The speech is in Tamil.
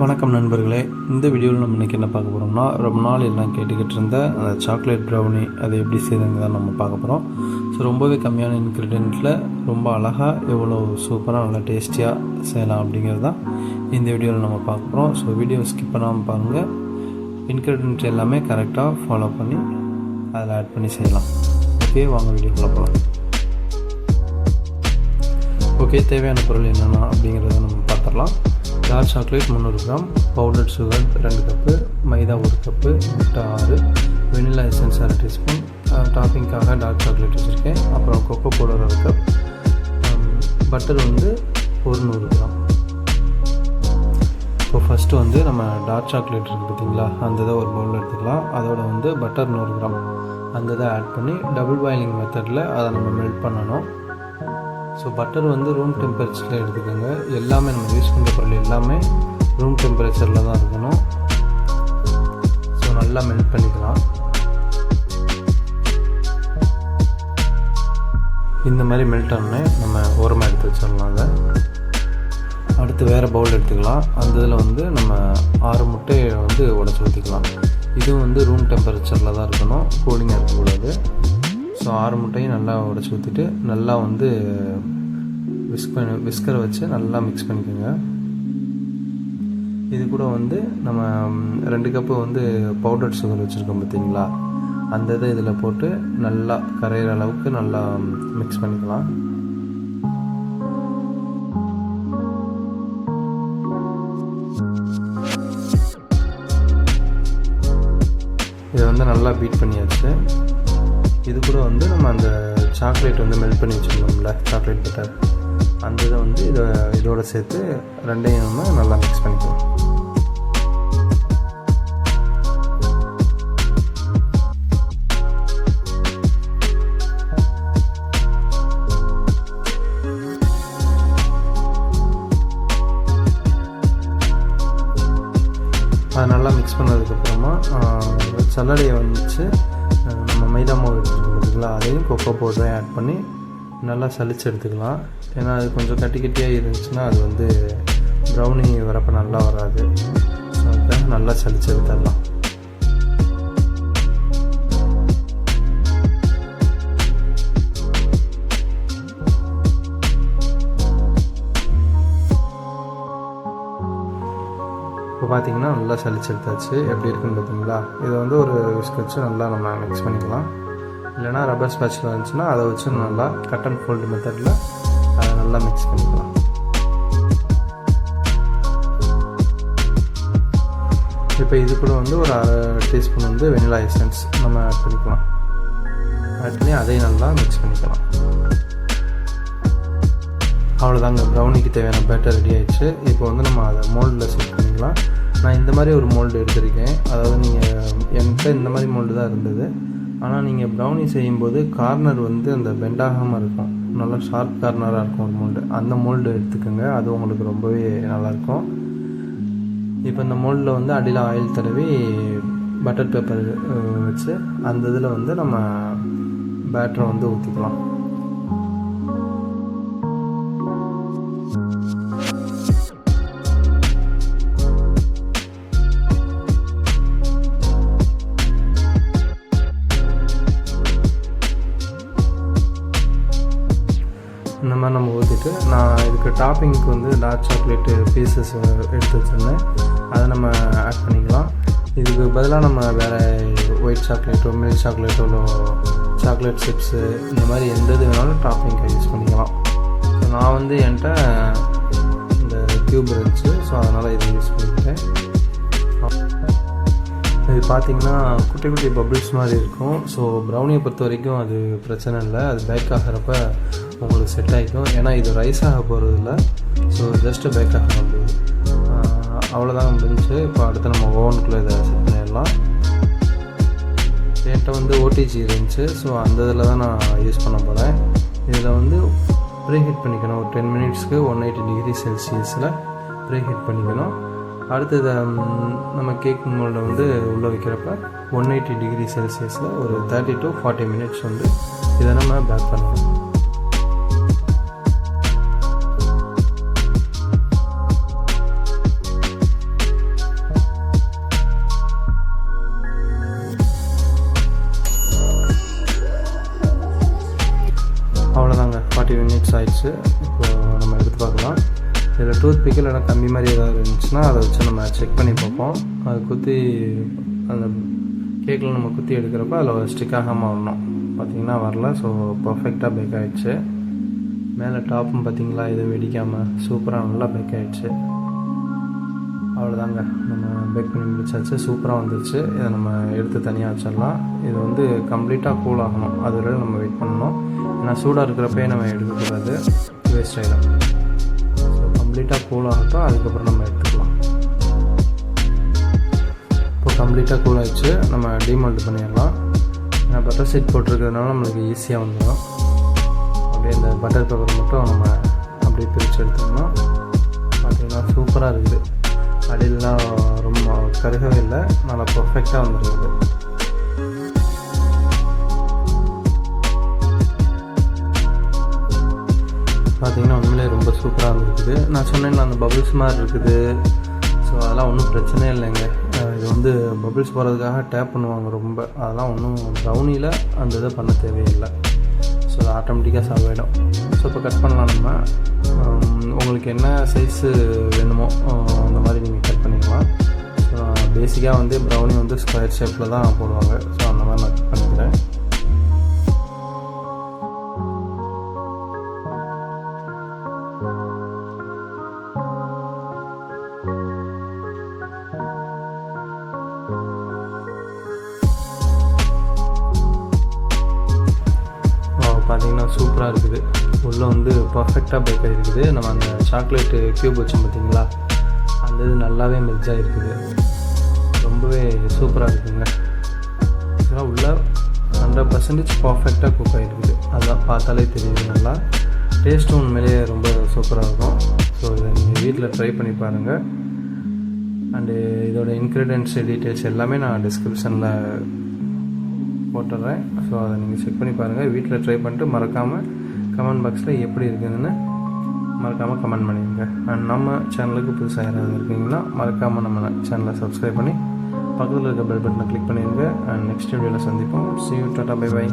வணக்கம் நண்பர்களே. இந்த வீடியோவில் நம்ம இன்றைக்கி என்ன பார்க்க போகிறோம்னா, ரொம்ப நாள் எல்லாம் கேட்டுக்கிட்டு இருந்த அந்த சாக்லேட் ப்ரௌனி அதை எப்படி செய்யுதுங்க தான் நம்ம பார்க்க போகிறோம். ஸோ ரொம்பவே கம்மியான இன்க்ரீடியண்ட்டில் ரொம்ப அழகாக எவ்வளோ சூப்பராக நல்லா டேஸ்டியாக செய்யலாம் அப்படிங்கிறது தான் இந்த வீடியோவில் நம்ம பார்க்க போகிறோம். ஸோ வீடியோ ஸ்கிப் பண்ணாமல் பாருங்கள். இன்க்ரீடியண்ட் எல்லாமே கரெக்டாக ஃபாலோ பண்ணி அதில் ஆட் பண்ணி செய்யலாம். ஓகே, வாங்க வீடியோக்குள்ளே போகலாம். ஓகே, தேவையான பொருள் என்னென்னா அப்படிங்கிறத நம்ம பார்த்துடலாம். Dark chocolate 300 gram, powder sugar 2 cup, maida 1 cup, முட்டை 6, வெனிலா எசன்ஸ் 1/2 டீஸ்பூன், டாப்பிங்காக டார்க் சாக்லேட் வச்சுருக்கேன். அப்புறம் cocoa powder 1 cup, butter 100 gram. இப்போ ஃபஸ்ட்டு நம்ம டார்க் சாக்லேட் இருக்குது பார்த்திங்களா, அந்த இதை ஒரு பவுலில் எடுத்துக்கலாம். அதோட பட்டர் 100 கிராம் அந்த இதை ஆட் பண்ணி டபுள் பாயிலிங் மெத்தடில் அதை நம்ம மெல்ட் பண்ணணும். ஸோ பட்டர் ரூம் டெம்பரேச்சரில் எடுத்துக்கோங்க. எல்லாமே நம்ம யூஸ் பண்ணுற பொருள் எல்லாமே ரூம் டெம்பரேச்சரில் தான் இருக்கணும். ஸோ நல்லா மெல்ட் பண்ணிக்கலாம். இந்த மாதிரி மெல்ட் ஆனோடனே நம்ம ஓரமாக எடுத்து வச்சிடலாம். அதை அடுத்து வேறு பவுல் எடுத்துக்கலாம். அந்த இதில் நம்ம 6 முட்டையை உடச்சி ஊற்றிக்கலாம். இதுவும் ரூம் டெம்பரேச்சரில் தான் இருக்கணும், கூலிங்காக இருக்கக்கூடாது. ஸோ 6 முட்டையும் நல்லா உடச்சி ஊற்றிட்டு நல்லா விஸ்கரை வச்சு நல்லா மிக்ஸ் பண்ணிக்கோங்க. இது கூட நம்ம 2 கப்பு பவுடர் சுகர் வச்சுருக்கோம் பார்த்தீங்களா, அந்த இதை இதில் போட்டு நல்லா கரையிற அளவுக்கு நல்லா மிக்ஸ் பண்ணிக்கலாம். இதை நல்லா பீட் பண்ணியாச்சு. இது கூட நம்ம அந்த சாக்லேட் மெல்ட் பண்ணி வச்சுருந்தோம்ல, சாக்லேட் பட்டர், அந்த இதை இதோட சேர்த்து ரெண்டையும் நம்ம நல்லா மிக்ஸ் பண்ணிக்கலாம். அதை நல்லா மிக்ஸ் பண்ணதுக்கப்புறமா சல்லடையை நம்ம மைதா மாவு எடுத்துருக்கோம் பார்த்தீங்களா, அதையும் கொக்கோ பவுடரையும் ஆட் பண்ணி நல்லா சலிச்சு எடுத்துக்கலாம். ஏன்னா அது கொஞ்சம் கட்டியாக இருந்துச்சுன்னா அது ப்ரௌனி வரப்போ நல்லா வராது. ஸோ அதுக்காக நல்லா சலிச்சு எடுத்துடலாம். இப்போ பார்த்தீங்கன்னா நல்லா சலிச்சு எடுத்தாச்சு. எப்படி இருக்குன்னு பார்த்தீங்களா, இதை ஒரு விஸ்க் வச்சு நல்லா நம்ம மிக்ஸ் பண்ணிக்கலாம். இல்லைனா ரப்பர் ஸ்பாட்சில் இருந்துச்சுன்னா அதை வச்சு நல்லா கட் அண்ட் ஃபோல்டு மெத்தடில் அதை நல்லா மிக்ஸ் பண்ணிக்கலாம். இப்போ இது கூட ஒரு 1/2 டீஸ்பூன் வெனிலா எசன்ஸ் நம்ம ஆட் பண்ணிக்கலாம். ஆட் பண்ணி அதையும் நல்லா மிக்ஸ் பண்ணிக்கலாம். அவ்வளோதாங்க, ப்ரௌனிக்கு தேவையான பேட்டர் ரெடி ஆகிடுச்சு. இப்போ நம்ம அதை மோல்டில் செட் பண்ணிக்கலாம். நான் இந்த மாதிரி ஒரு மோல்டு எடுத்திருக்கேன். அதாவது என்கிட்ட இந்த மாதிரி மோல்டு தான் இருந்தது. ஆனால் நீங்கள் ப்ரௌனி செய்யும்போது கார்னர் அந்த பெண்டாகாமல் இருக்கும், நல்லா ஷார்ப் கார்னராக இருக்கும் ஒரு மோல்டு. அந்த மோல்டு எடுத்துக்கோங்க, அது உங்களுக்கு ரொம்பவே நல்லாயிருக்கும். இப்போ இந்த மோல்டில் அடியில் ஆயில் தடவி பட்டர் பேப்பர் வச்சு அந்த இதில் நம்ம பேட்டரை ஊற்றிக்கலாம். இந்த மாதிரி நம்ம ஊற்றிட்டு, நான் இதுக்கு டாப்பிங்க்கு டார்க் சாக்லேட்டு பீசஸ் எடுத்து வச்சுருந்தேன், அதை நம்ம ஆட் பண்ணிக்கலாம். இதுக்கு பதிலாக நம்ம வேறு ஒயிட் சாக்லேட்டோ மில்க் சாக்லேட்டோ சாக்லேட் சிப்ஸு இந்த மாதிரி எந்த இது வேணாலும் டாப்பிங்க்கு யூஸ் பண்ணிக்கலாம். ஸோ நான் என்கிட்ட இந்த க்யூப் இருந்துச்சு, ஸோ அதனால் இதை யூஸ் பண்ணிக்கிட்டேன். இது பார்த்திங்கன்னா குட்டி குட்டி பபிள்ஸ் மாதிரி இருக்கும். ஸோ ப்ரௌனியை பொறுத்த வரைக்கும் அது பிரச்சனை இல்லை, அது பேக் ஆகிறப்ப உங்களுக்கு செட் ஆகிக்கும். ஏன்னா இது ரைஸ் ஆக போகிறது இல்லை, ஸோ ஜஸ்ட்டு பேக் ஆக போகுது. அவ்வளோதாங்க முடிஞ்சு. இப்போ அடுத்து நம்ம ஓவனுக்குள்ளே இதை செட் பண்ணிடலாம். என்கிட்ட ஓடிஜி இருந்துச்சு, ஸோ அந்த இதில் தான் நான் யூஸ் பண்ண போகிறேன். இதில் ப்ரீ ஹீட் பண்ணிக்கணும். ஒரு 10 மினிட்ஸ்க்கு 180 டிகிரி செல்சியஸில் ப்ரீ ஹீட் பண்ணிக்கணும். அடுத்தது நம்ம கேக் மோல்டை உள்ளே வைக்கிறப்ப 180 டிகிரி செல்சியஸில் ஒரு 30 to 40 மினிட்ஸ் இதை நம்ம பேக் பண்ணணும். ஆயிடுச்சு. இப்போது நம்ம எடுத்து பார்க்கலாம். இதில் டூத் பிக் இல்லைனா கம்மி மாதிரி ஏதாவது இருந்துச்சுன்னா அதை வச்சு நம்ம செக் பண்ணி பார்ப்போம். அது குத்தி அந்த கேக்கில் நம்ம குத்தி எடுக்கிறப்ப அதில் ஸ்டிக் ஆகாமல் வரணும். பார்த்திங்கன்னா வரல. ஸோ பர்ஃபெக்டாக பேக் ஆகிடுச்சு. மேலே டாப்பும் பார்த்திங்களா எதுவும் வெடிக்காமல் சூப்பராக நல்லா பேக் ஆகிடுச்சு. அவ்வளோதாங்க, நம்ம பேக் பண்ணி முடிச்சாச்சு. சூப்பராக வந்துருச்சு. இதை நம்ம எடுத்து தனியாக வச்சிடலாம். இது வந்து கம்ப்ளீட்டாக கூல் ஆகணும், அது வரை நம்ம வெயிட் பண்ணணும். ஏன்னா சூடாக இருக்கிறப்பே நம்ம எடுக்கக்கூடாது, வேஸ்ட் ஆகிடும். ஸோ கம்ப்ளீட்டாக கூல் ஆகட்டும், அதுக்கப்புறம் நம்ம எடுத்துக்கலாம். இப்போ கம்ப்ளீட்டாக கூல் ஆகிடுச்சு, நம்ம டீமோல்ட் பண்ணிடலாம். ஏன்னா பட்டர் சீட் போட்டிருக்கிறதுனால நம்மளுக்கு ஈஸியாக வந்துடும். அப்படியே இந்த பட்டர் பேப்பர் மட்டும் நம்ம அப்படியே பிரித்து எடுத்துக்கணும். பார்த்திங்கன்னா சூப்பராக இருக்குது. அடியெல்லாம் ரொம்ப கருகவே இல்லை, நல்லா பர்ஃபெக்டாக வந்துருக்குது. பார்த்திங்கன்னா உண்மையிலே ரொம்ப சூப்பராக வந்துருக்குது. நான் சொன்னேன்ல அந்த பபுள்ஸ் மாதிரி இருக்குது. ஸோ அதெல்லாம் ஒன்றும் பிரச்சனையே இல்லைங்க. இது வந்து பபுள்ஸ் போகிறதுக்காக டேப் பண்ணுவாங்க ரொம்ப. அதெல்லாம் ஒன்றும் ப்ரௌனியில் அந்த இதை பண்ண தேவையில்லை. ஸோ அது ஆட்டோமேட்டிக்காக சால்வ் ஆகிடும். ஸோ இப்போ கட் பண்ணலாம். நம்ம உங்களுக்கு என்ன சைஸு வேணுமோ அந்த மாதிரி நீங்கள் கட் பண்ணிக்கலாம். ஸோ பேசிக்காக வந்து ப்ரௌனி வந்து ஸ்கொயர் ஷேப்பில் தான் போடுவாங்க. ஸோ அந்த மாதிரி நான் கட் பண்ணிக்கிறேன். பார்த்திங்கன்னா சூப்பராக இருக்குது. உள்ளே வந்து பர்ஃபெக்டாக பேக் ஆகிருக்குது. நம்ம அந்த சாக்லேட்டு க்யூப் வச்சோம் பார்த்திங்களா, அந்த இது நல்லாவே மெர்ஜ் ஆகிருக்குது. ரொம்பவே சூப்பராக இருக்குதுங்க. இதெல்லாம் உள்ள 100% பர்ஃபெக்டாக குக் ஆகிருக்குது. அதெல்லாம் பார்த்தாலே தெரியுது. நல்லா டேஸ்ட்டும் உண்மையிலேயே ரொம்ப சூப்பராக இருக்கும். ஸோ இதை நீங்கள் வீட்டில் ட்ரை பண்ணி பாருங்கள். அண்டு இதோட இன்க்ரீடியன்ட்ஸ் டீட்டெயில்ஸ் எல்லாமே நான் டிஸ்கிரிப்ஷனில் போட்டுடுறேன். ஸோ அதை நீங்கள் செக் பண்ணி பாருங்கள். வீட்டில் ட்ரை பண்ணிட்டு மறக்காமல் கமெண்ட் பாக்ஸில் எப்படி இருக்குதுன்னு மறக்காமல் கமெண்ட் பண்ணிடுங்க. அண்ட் நம்ம சேனலுக்கு புதுசாக யாராவது இருக்கீங்கன்னா மறக்காமல் நம்ம சேனலை சப்ஸ்கிரைப் பண்ணி பக்கத்தில் இருக்க பெல் பட்டனை கிளிக் பண்ணிடுங்க. அண்ட் நெக்ஸ்ட் வீடியோவில் சந்திப்போம். See you, tata, bye by.